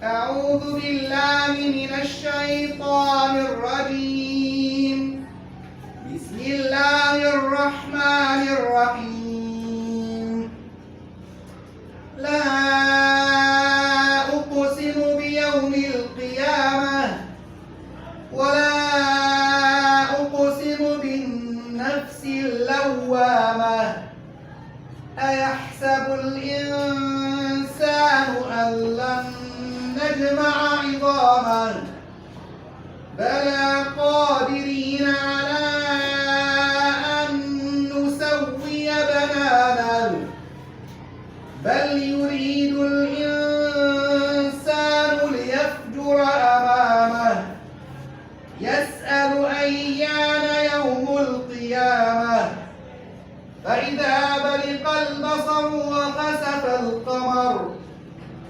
أعوذ بالله من الشيطان الرجيم. بسم الله الرحمن الرحيم. لا أقسم بيوم القيامة ولا أقسم بالنفس اللوامة. أيحسب الإنسان أن لن نجمع عظامه بلى قادرين على أن نسوي بنانه بل يريد الإنسان ليفجر أمامه يسأل أيان يوم القيامة فإذا برق البصر وخسف القمر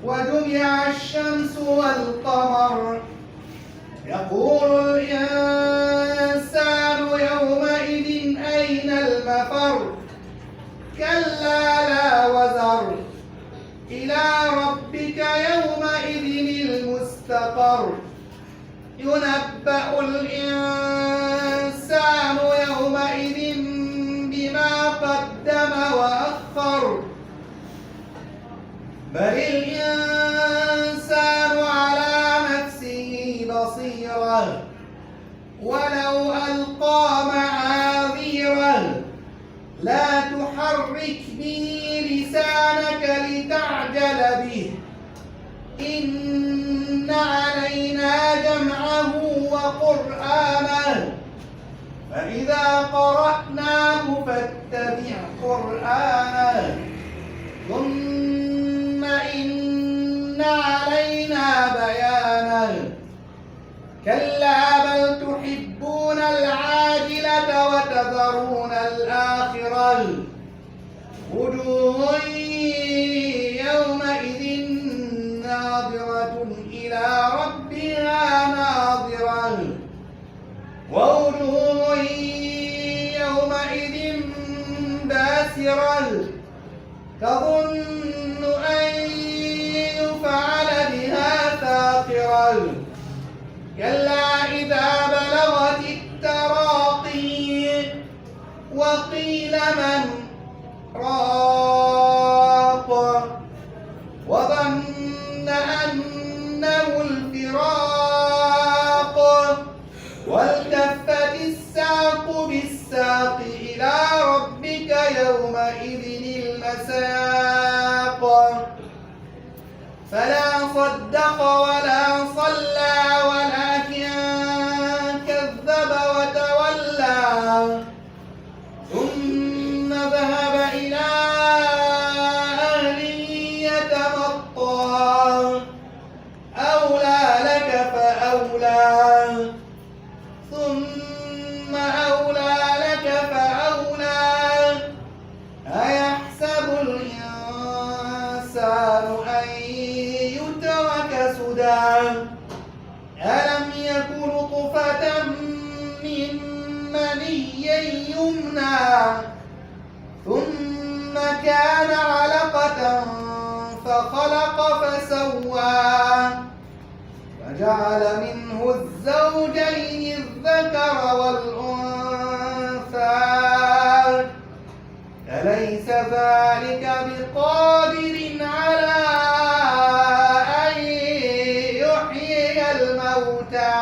وجمع الشمس والقمر يقول الإنسان يومئذ أين المفر كلا لا وزر إلى ربك يومئذ المستقر ينبأ الإنسان يومئذ بما قدم وأخر بل الإنسان على نفسه بصيرة ولو ألقى معاذيره لا تحرك به لسانك لتعجل به إن علينا جمعه وقرآنه فإذا قرأناه فاتبع قرآنه ثم إن علينا بيانه كلا بل تحبون العاجلة وتذرون الآخرة وجوه يومئذ ناظرة إلى ربها ناظرة ووجوه يومئذ باسرة تظن أن يفعل بها فاقرة كلا إذا بلغت التراقي وقيل من راق وظن أنه الفراق والتفت الساق بالساق إلى ربك يومئذ المساق فلا صدق ولا صلى ولكن كذب وتولى ثم ذهب إلى أهله يتمطى أولى لك فأولى ثم أولى لك فأولى أيحسب الإنسان أن يترك سدى ألم يك نطفة من مني يمنى ثم كان علقة فخلق فسوى فجعل منه الزوجين الذكر والأنثى أليس ذلك بقادر على أن يحيي الموتى